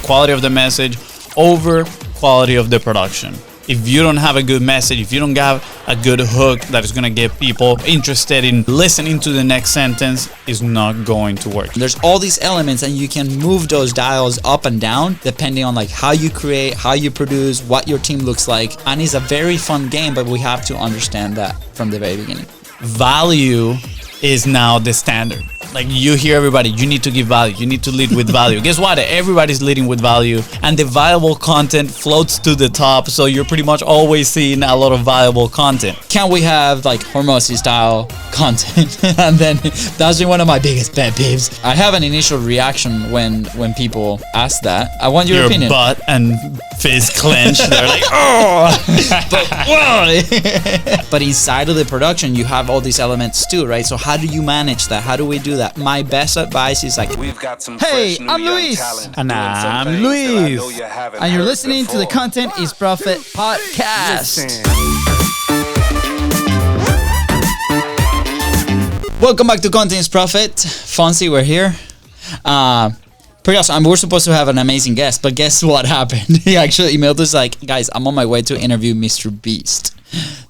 quality of the message over quality of the production. If you don't have a good message, if you don't have a good hook that is going to get people interested in listening to the next sentence, it's not going to work. There's all these elements and you can move those dials up and down depending on like how you create, how you produce, what your team looks like. And it's a very fun game, but we have to understand that from the very beginning. Value is now the standard. Like you hear everybody, you need to give value, you need to lead with value. Guess what? Everybody's leading with value and the valuable content floats to the top. So you're pretty much always seeing a lot of valuable content. Can we have like Hormozi style content? And then that's one of my biggest pet peeves. I have an initial reaction when people ask that. I want your opinion. Butt and fist clenched. They're like, oh, but why? But inside of the production, you have all these elements too, right? So how do you manage that? How do we do that? My best advice is like, we've got some hey, I'm Luis. And I'm Luis. And you're listening to the Content is Profit podcast. Welcome back to Content is Profit. Fonzie, we're here. Pretty awesome. And we're supposed to have an amazing guest, but guess what happened? He actually emailed us like, guys, I'm on my way to interview Mr. Beast.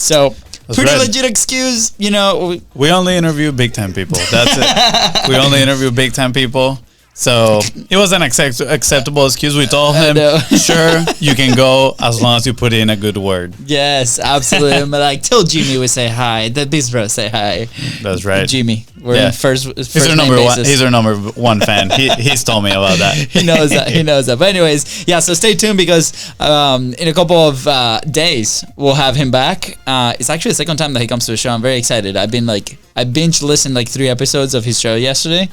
So pretty legit excuse, you know. We only interview big time people. That's it. We only interview big time people. So it was an acceptable excuse. We told him, sure, you can go as long as you put in a good word. Yes, absolutely. But like, tell Jimmy we say hi. The Beast Bro say hi. That's right. Jimmy, we're in first he's our number one. He's our number one fan. He's told me about that. He knows that. He knows that. But anyways, yeah. So stay tuned because in a couple of days we'll have him back. It's actually the second time that he comes to the show. I'm very excited. I binge listened like 3 episodes of his show yesterday.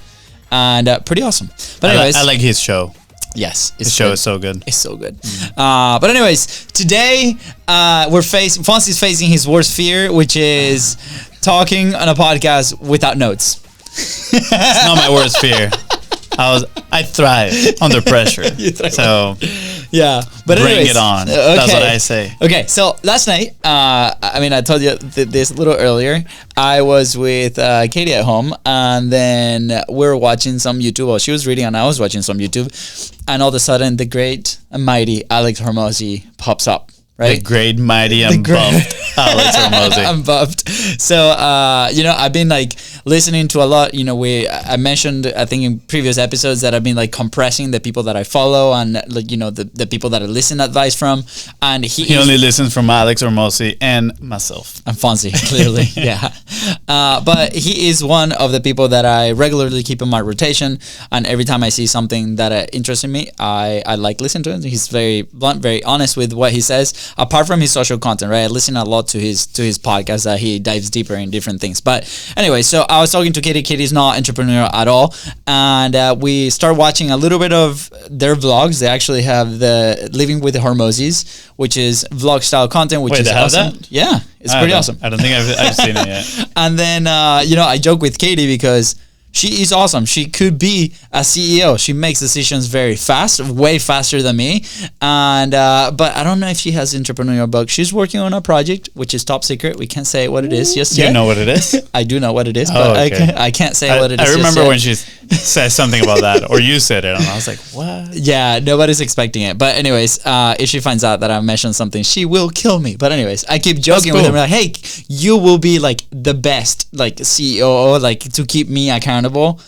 And pretty awesome. But anyways, I like his show. Yes, his show is so good. It's so good. But anyways, today Fonzie's facing his worst fear, which is talking on a podcast without notes. It's not my worst fear. I thrive under pressure. So yeah, but bring anyways, it on. Okay. That's what I say. Okay, so last night, I told you this a little earlier. I was with Katie at home, and then we were watching some YouTube. Well, she was reading, and I was watching some YouTube, and all of a sudden, the great and mighty Alex Hormozi pops up. Right? The great, mighty, and buffed Alex Hermozi. I'm buffed. So, I've been like listening to a lot. I mentioned, I think in previous episodes that I've been like compressing the people that I follow and like, the people that I listen advice from. And he only listens from Alex Hermozi and myself. And Fonzie, clearly. Yeah. But he is one of the people that I regularly keep in my rotation. And every time I see something that interests me, I like listen to him. He's very blunt, very honest with what he says. Apart from his social content, right? I listen a lot to his podcast that he dives deeper in different things. But anyway, so I was talking to Katie. Katie's not entrepreneurial at all. And we start watching a little bit of their vlogs. They actually have the Living with the Hormozis, which is vlog style content, which is awesome. That? Yeah, it's pretty awesome. I don't think I've seen it yet. And then, I joke with Katie because she is awesome. She could be a CEO. She makes decisions very fast, way faster than me. And but I don't know if she has entrepreneurial bug. She's working on a project, which is top secret. We can't say what it is just yet. You know what it is? I do know what it is, but okay. I can't say what it is. I remember when she said something about that, or you said it, and I was like, what? Yeah, nobody's expecting it. But anyways, if she finds out that I mentioned something, she will kill me. But anyways, I keep joking with her, like, hey, you will be like the best like CEO, like to keep me accountable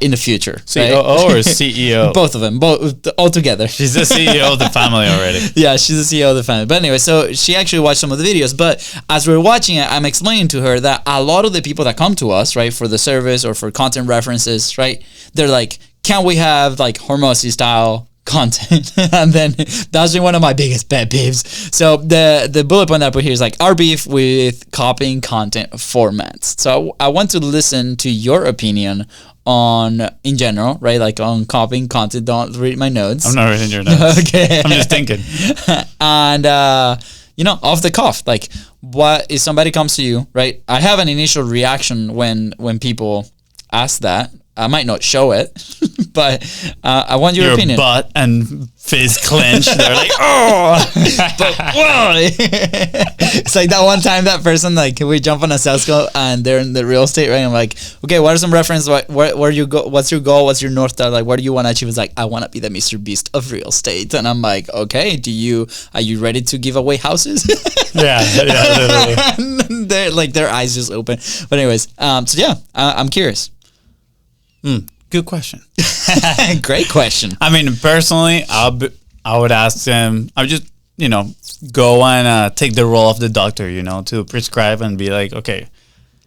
in the future. COO or CEO? Both of them, both all together. She's the CEO of the family already. Yeah, she's the CEO of the family. But anyway, so she actually watched some of the videos. But as we're watching it, I'm explaining to her that a lot of the people that come to us, right, for the service or for content references, right, they're like, can we have like Hormozi style content? And then that's been one of my biggest pet peeves. So the bullet point that I put here is like our beef with copying content formats. So I want to listen to your opinion on in general, right? Like on copying content. Don't read my notes. I'm not reading your notes. Okay. I'm just thinking. And off the cuff, like what if somebody comes to you, right? I have an initial reaction when people ask that. I might not show it, but I want your opinion. Butt and fist clenched. They're like, oh, But why? It's like that one time that person, like, can we jump on a sales call and they're in the real estate, right? I'm like, okay, what are some reference? Where you go? What's your goal? What's your North Star? Like, what do you want to achieve? It's like, I want to be the Mr. Beast of real estate. And I'm like, okay, are you ready to give away houses? yeah, literally. They're like, their eyes just open. But anyways, so yeah, I'm curious. Good question. Great question. I mean, personally, I would ask them. I would just, go and take the role of the doctor, to prescribe and be like, okay,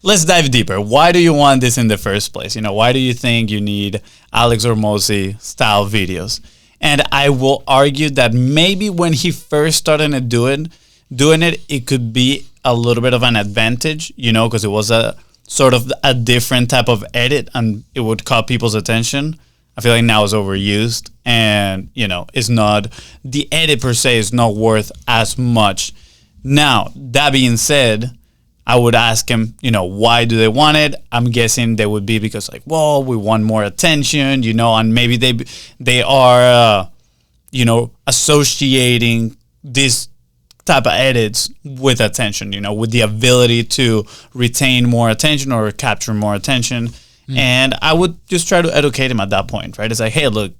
let's dive deeper. Why do you want this in the first place? Why do you think you need Alex Hormozi style videos? And I will argue that maybe when he first started doing it, it could be a little bit of an advantage, because it was a sort of a different type of edit and it would caught people's attention. I feel like now it's overused and, it's not, the edit per se is not worth as much. Now, that being said, I would ask him, why do they want it? I'm guessing they would be because like, well, we want more attention, and maybe they are, associating this type of edits with attention, with the ability to retain more attention or capture more attention. And I would just try to educate him at that point, right? It's like, hey, look,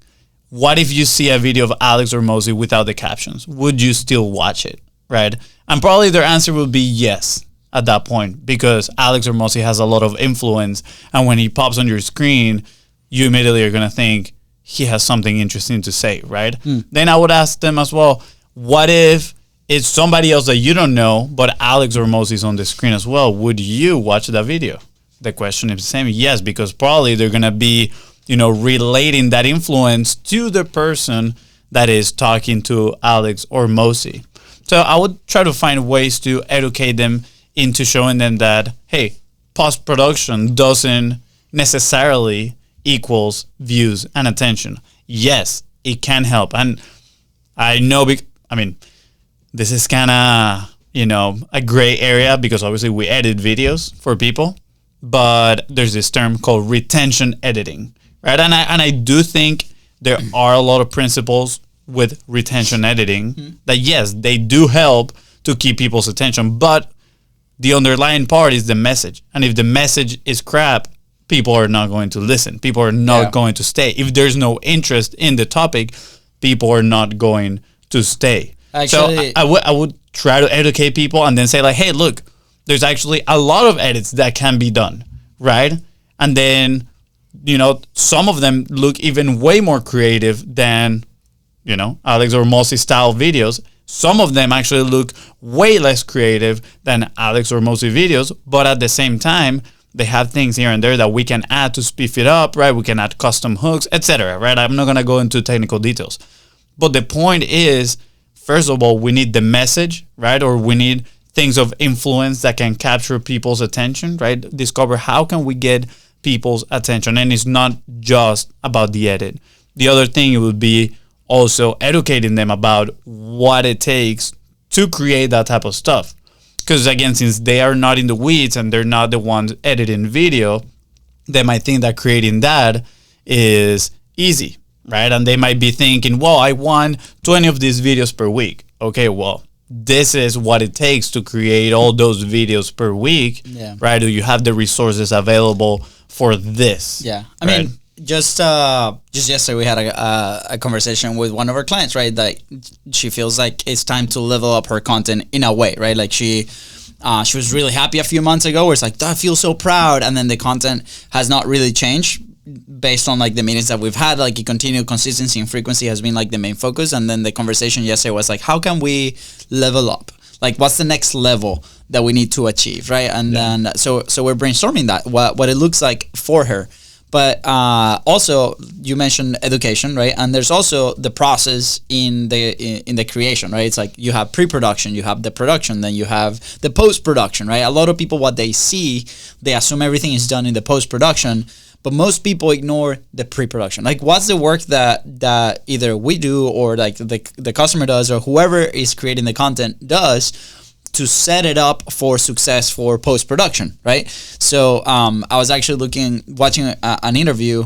what if you see a video of Alex Hermozi without the captions? Would you still watch it, right? And probably their answer would be yes at that point, because Alex Hermozi has a lot of influence. And when he pops on your screen, you immediately are going to think he has something interesting to say, right? Then I would ask them as well, what if it's somebody else that you don't know, but Alex Hormozi is on the screen as well? Would you watch that video? The question is the same. Yes, because probably they're going to be, relating that influence to the person that is talking to Alex Hormozi. So I would try to find ways to educate them into showing them that, hey, post-production doesn't necessarily equals views and attention. Yes, it can help. And I know, this is kind of, a gray area because obviously we edit videos for people, but there's this term called retention editing, right? And I do think there are a lot of principles with retention editing that, yes, they do help to keep people's attention, but the underlying part is the message. And if the message is crap, people are not going to listen. People are not going to stay. If there's no interest in the topic, people are not going to stay. Actually, so I would try to educate people and then say like, hey, look, there's actually a lot of edits that can be done, right? And then, some of them look even way more creative than, Alex Hormozi style videos. Some of them actually look way less creative than Alex Hormozi videos, but at the same time, they have things here and there that we can add to speed it up, right? We can add custom hooks, etc., right? I'm not going to go into technical details. But the point is, first of all, we need the message, right? Or we need things of influence that can capture people's attention, right? Discover how can we get people's attention. And it's not just about the edit. The other thing would be also educating them about what it takes to create that type of stuff. Because again, since they are not in the weeds and they're not the ones editing video, they might think that creating that is easy, right? And they might be thinking, well, I want 20 of these videos per week. Okay, well, this is what it takes to create all those videos per week, right? Do you have the resources available for this? Yeah, I mean, just yesterday we had a conversation with one of our clients, right? That she feels like it's time to level up her content in a way, right? Like she was really happy a few months ago where it's like, I feel so proud. And then the content has not really changed based on like the meetings that we've had. Like continued consistency and frequency has been like the main focus. And then the conversation yesterday was like, how can we level up? Like what's the next level that we need to achieve, right? And then so we're brainstorming that, what it looks like for her. But also, you mentioned education, right? And there's also the process in the creation, right? It's like you have pre-production, you have the production, then you have the post-production, right? A lot of people, what they see, they assume everything is done in the post-production, but most people ignore the pre-production. Like, what's the work that either we do or like the customer does or whoever is creating the content does to set it up for success for post-production, right? So I was actually watching an interview.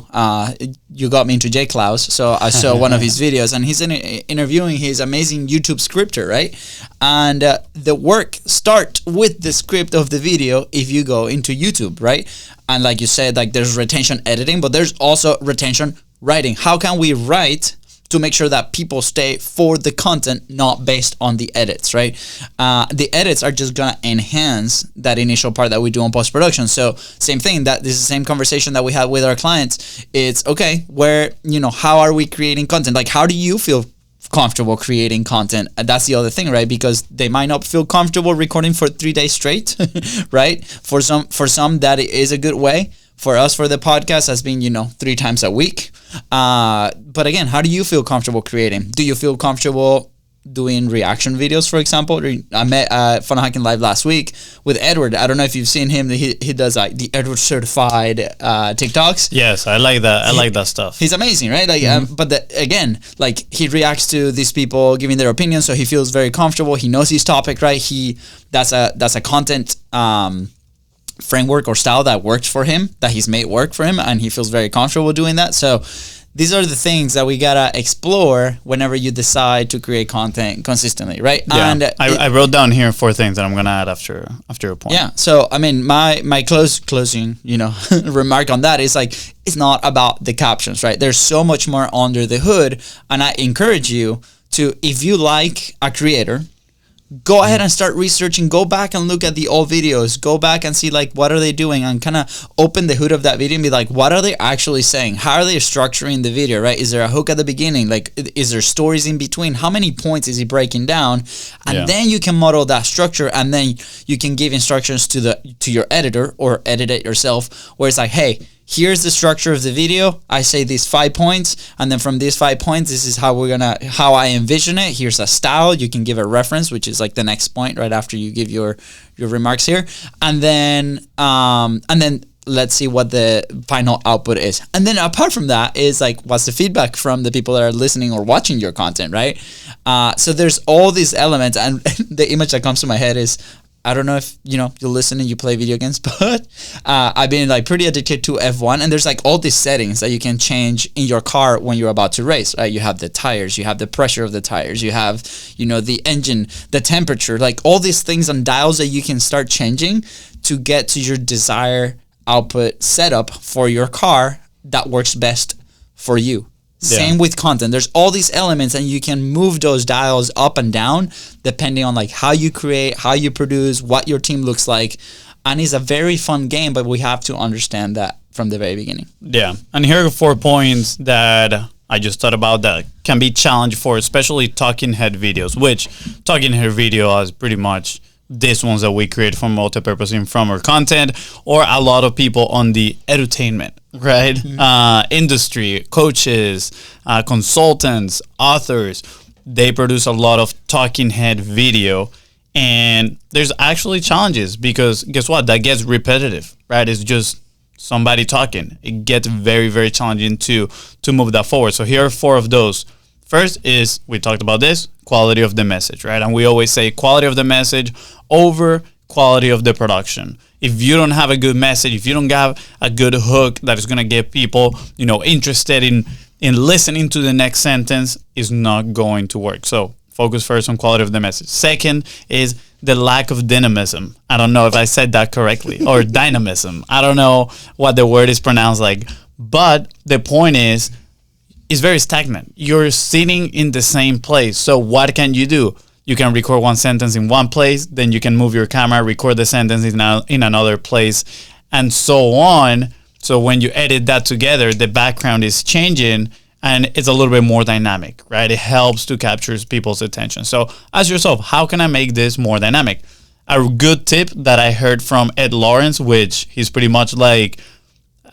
You got me into J. Klaus, so I saw one of his videos, and he's interviewing his amazing YouTube scripter, right? And the work start with the script of the video if you go into YouTube, right? And like you said, like there's retention editing, but there's also retention writing. How can we write to make sure that people stay for the content, not based on the edits, right? The edits are just gonna enhance that initial part that we do on post-production. So same thing, that this is the same conversation that we have with our clients. It's okay, how are we creating content? Like, how do you feel comfortable creating content? That's the other thing, right? Because they might not feel comfortable recording for 3 days straight, right? For some that is a good way. For us, for the podcast, has been 3 times a week. But again, how do you feel comfortable creating? Do you feel comfortable doing reaction videos, for example? I met Fun Hacking Live last week with Edward. I don't know if you've seen him. He does like the Edward certified TikToks. Yes, I like that. I like that stuff. He's amazing, right? Like, like he reacts to these people giving their opinions, so he feels very comfortable. He knows his topic, right? That's a content framework or style that works for him, that he's made work for him, and he feels very comfortable doing that. So these are the things that we gotta explore whenever you decide to create content consistently, right? Yeah. And I wrote down here 4 things that I'm gonna add after your point. Yeah. So I mean, my closing remark on that is like, it's not about the captions, right? There's so much more under the hood, and I encourage you to, if you like a creator, go ahead and start researching. Go back and look at the old videos. Go back and see like, what are they doing, and kind of open the hood of that video and be like, what are they actually saying? How are they structuring the video, right? Is there a hook at the beginning? Like, is there stories in between? How many points is he breaking down? And then you can model that structure, and then you can give instructions to your editor or edit it yourself, where it's like, hey, here's the structure of the video. I say these 5 points, and then from these 5 points, this is how I envision it. Here's a style. You can give a reference, which is like the next point right after you give your remarks here, and then let's see what the final output is. And then apart from that is like, what's the feedback from the people that are listening or watching your content, right? So there's all these elements, and the image that comes to my head is, I don't know if you listen and you play video games, but I've been like pretty addicted to F1, and there's like all these settings that you can change in your car when you're about to race, right? You have the tires, you have the pressure of the tires, you have the engine, the temperature, like all these things and dials that you can start changing to get to your desired output setup for your car that works best for you. Same with content. There's all these elements, and you can move those dials up and down depending on like how you create, how you produce, what your team looks like. And it's a very fun game, but we have to understand that from the very beginning. Yeah. And here are 4 points that I just thought about that can be challenged for especially talking head videos, which talking head video is pretty much these ones that we create for multi-purposing from our content, or a lot of people on the edutainment, right? Industry, coaches, consultants, authors, they produce a lot of talking head video, and there's actually challenges because guess what? That gets repetitive, right? It's just somebody talking. It gets very, very challenging to move that forward. So here are 4 of those. First is, we talked about this, quality of the message, right? And we always say quality of the message over quality of the production. If you don't have a good message, if you don't have a good hook that is going to get people, interested in listening to the next sentence, is not going to work. So focus first on quality of the message. Second is the lack of dynamism. I don't know if I said that correctly, or dynamism. I don't know what the word is pronounced like, but the point is, it's very stagnant. You're sitting in the same place. So what can you do? You can record one sentence in one place, then you can move your camera, record the sentence in another place, and so on. So when you edit that together, the background is changing, and it's a little bit more dynamic, right? It helps to capture people's attention. So ask yourself, how can I make this more dynamic? A good tip that I heard from Ed Lawrence, which he's pretty much like,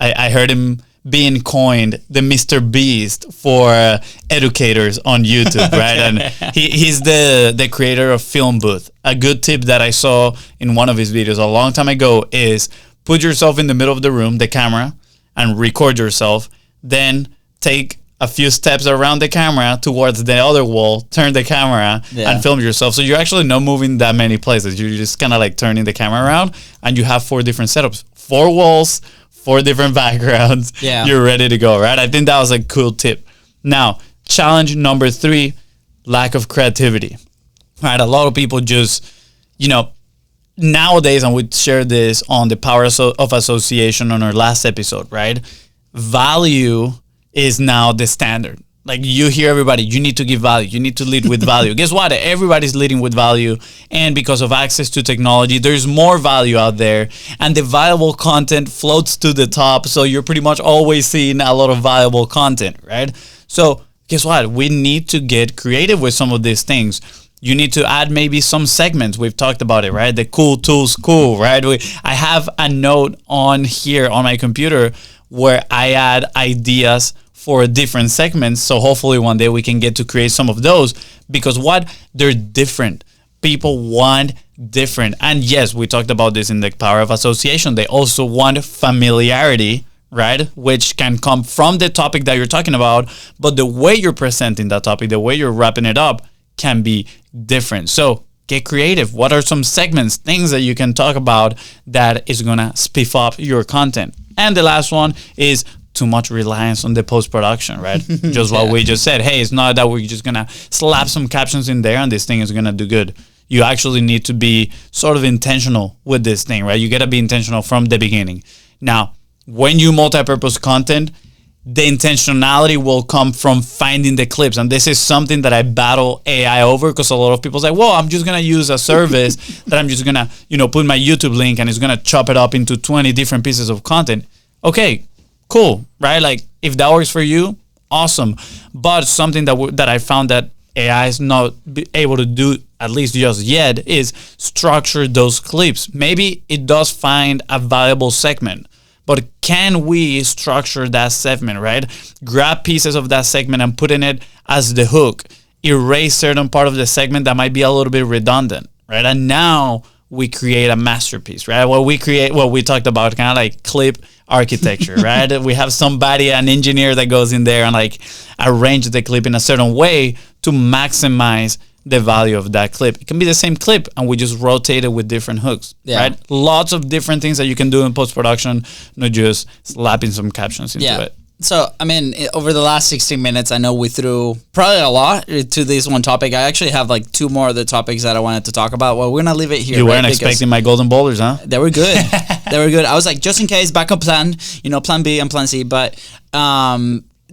I heard him being coined the Mr. Beast for educators on YouTube, right? And he's the creator of Film Booth. A good tip that I saw in one of his videos a long time ago is put yourself in the middle of the room, the camera, and record yourself. Then take a few steps around the camera towards the other wall, turn the camera and film yourself. So you're actually not moving that many places. You're just kind of like turning the camera around, and you have 4 different setups, 4 walls, 4 different backgrounds. Yeah. You're ready to go, right? I think that was a cool tip. Now, challenge number 3, lack of creativity. Right? A lot of people just, nowadays, and we shared this on the power of association on our last episode, right? Value is now the standard. Like, you hear everybody, you need to give value. You need to lead with value. Guess what? Everybody's leading with value. And because of access to technology, there's more value out there. And the valuable content floats to the top. So you're pretty much always seeing a lot of valuable content, right? So guess what? We need to get creative with some of these things. You need to add maybe some segments. We've talked about it, right? The cool tools, cool, right? I have a note on here on my computer where I add ideas for different segments. So hopefully one day we can get to create some of those, because they're different. People want different. And yes, we talked about this in the power of association. They also want familiarity, right? Which can come from the topic that you're talking about, but the way you're presenting that topic, the way you're wrapping it up can be different. So get creative. What are some segments, things that you can talk about that is going to spiff up your content? And the last one is too much reliance on the post-production, right? Just what we just said. Hey, it's not that we're just going to slap some captions in there and this thing is going to do good. You actually need to be sort of intentional with this thing, right? You got to be intentional from the beginning. Now, when you multi-purpose content, the intentionality will come from finding the clips. And this is something that I battle AI over, because a lot of people say, well, I'm just going to use a service that I'm just going to, put my YouTube link and it's going to chop it up into 20 different pieces of content. Okay, cool, right? Like, if that works for you, awesome. But something that I found that AI is not able to do, at least just yet, is structure those clips. Maybe it does find a valuable segment, but can we structure that segment, right? Grab pieces of that segment and put in it as the hook. Erase certain part of the segment that might be a little bit redundant, right? And now we create a masterpiece, right? What we talked about, kind of like clip architecture, right? We have somebody, an engineer that goes in there and like arrange the clip in a certain way to maximize the value of that clip. It can be the same clip and we just rotate it with different hooks, right? Lots of different things that you can do in post-production, not just slapping some captions into it. So, I mean, over the last 16 minutes, I know we threw probably a lot to this one topic. I actually have like 2 more of the topics that I wanted to talk about. Well, we're going to leave it here. You weren't expecting my golden boulders, huh? They were good. They were good. I was like, just in case, backup plan, plan B and plan C. But,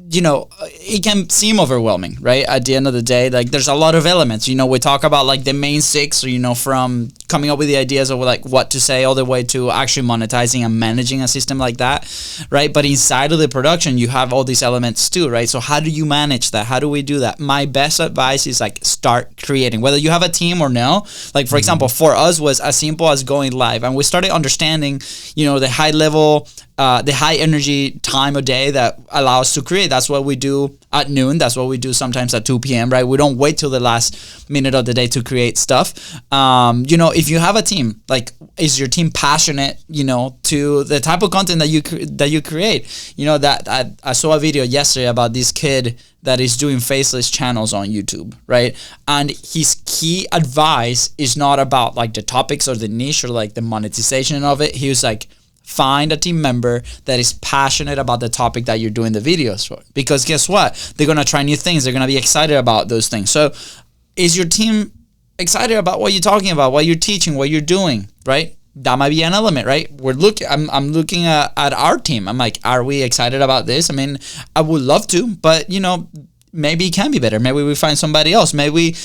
it can seem overwhelming, right? At the end of the day, like, there's a lot of elements. We talk about like the main 6, from coming up with the ideas of like what to say all the way to actually monetizing and managing a system like that, right? But inside of the production, you have all these elements too, right? So how do you manage that? How do we do that? My best advice is like start creating, whether you have a team or no. Like, for example, for us was as simple as going live, and we started understanding, the high level, the high energy time of day that allows us to create. That's what we do at noon. That's what we do sometimes at 2 p.m., right? We don't wait till the last minute of the day to create stuff. If you have a team, like, is your team passionate, to the type of content that you create? That I saw a video yesterday about this kid that is doing faceless channels on YouTube, right? And his key advice is not about like the topics or the niche or like the monetization of it. He was like, find a team member that is passionate about the topic that you're doing the videos for. Because guess what? They're going to try new things. They're going to be excited about those things. So is your team excited about what you're talking about, what you're teaching, what you're doing, right? That might be an element, right? I'm looking at our team. I'm like, are we excited about this? I mean, I would love to, but maybe it can be better. Maybe we find somebody else. Maybe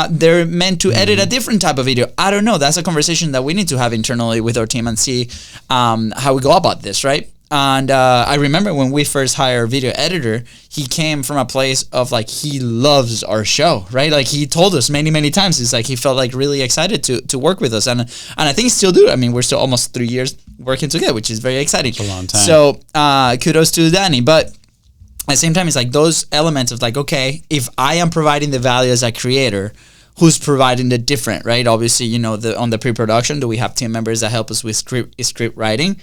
they're meant to edit a different type of video. I don't know. That's a conversation that we need to have internally with our team and see how we go about this, right? And I remember when we first hired a video editor, he came from a place of like, he loves our show, right? Like, he told us many, many times, it's like he felt like really excited to work with us. And I think he still do. I mean, we're still almost 3 years working together, which is very exciting. It's a long time. So kudos to Danny. But at the same time, it's like those elements of like, okay, if I am providing the value as a creator, who's providing the different, right? Obviously, on the pre-production, do we have team members that help us with script writing?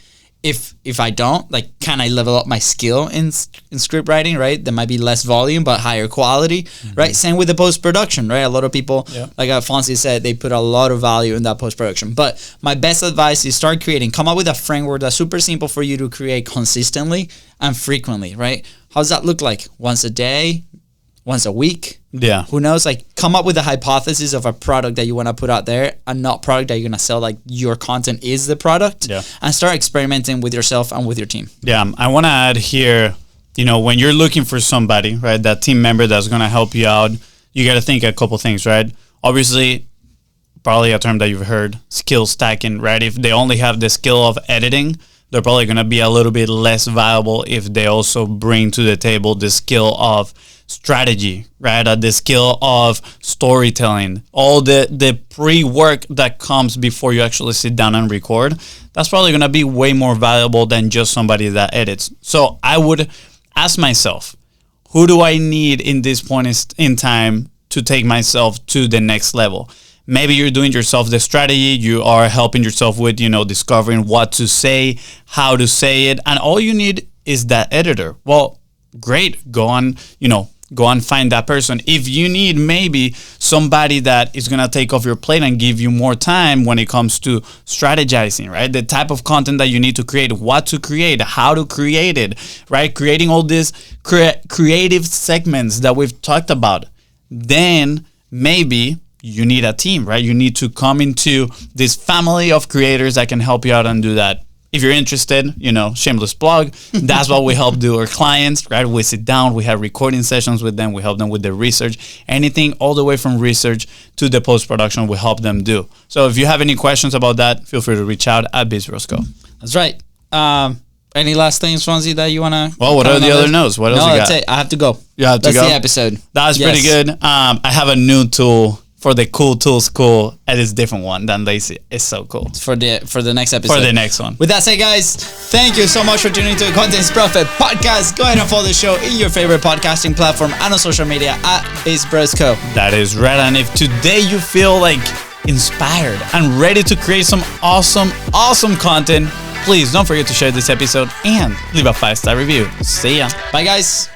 if I don't, like, can I level up my skill in script writing, right? There might be less volume, but higher quality, right? Same with the post-production, right? A lot of people, like Fonzie said, they put a lot of value in that post-production. But my best advice is start creating. Come up with a framework that's super simple for you to create consistently and frequently, right? How does that look like? Once a day? Once a week? Yeah. Who knows? Like, come up with a hypothesis of a product that you want to put out there, and not product that you're going to sell. Like, your content is the product. Yeah. And start experimenting with yourself and with your team. Yeah. I want to add here, when you're looking for somebody, right, that team member that's going to help you out, you got to think a couple things, right? Obviously, probably a term that you've heard, skill stacking, right? If they only have the skill of editing, they're probably going to be a little bit less valuable if they also bring to the table the skill of strategy, right? The skill of storytelling, all the pre-work that comes before you actually sit down and record. That's probably going to be way more valuable than just somebody that edits. So I would ask myself, who do I need in this point in time to take myself to the next level? Maybe you're doing yourself the strategy, you are helping yourself with, discovering what to say, how to say it, and all you need is that editor. Well, great, go on find that person. If you need maybe somebody that is going to take off your plate and give you more time when it comes to strategizing, right? The type of content that you need to create, what to create, how to create it, right? Creating all these creative segments that we've talked about. Then maybe you need a team, right? You need to come into this family of creators that can help you out and do that. If you're interested, shameless plug, that's what we help do our clients, right? We sit down, we have recording sessions with them, we help them with their research, anything all the way from research to the post-production, we help them do. So if you have any questions about that, feel free to reach out at BizBrosco. That's right. Any last things, Fonzie, that you want to... Well, what are the other notes? What else you got? No, that's it. I have to go. You have to go? That's the episode. That's pretty good. I have a new tool for the Cool Tools Cool, and it's a different one than Lazy. It's so cool. For the next episode. For the next one. With that said, guys, thank you so much for tuning to the Content is Profit podcast. Go ahead and follow the show in your favorite podcasting platform and on social media at BizBrosco. That is right. And if today you feel like inspired and ready to create some awesome content, please don't forget to share this episode and leave a 5-star review. See ya. Bye, guys.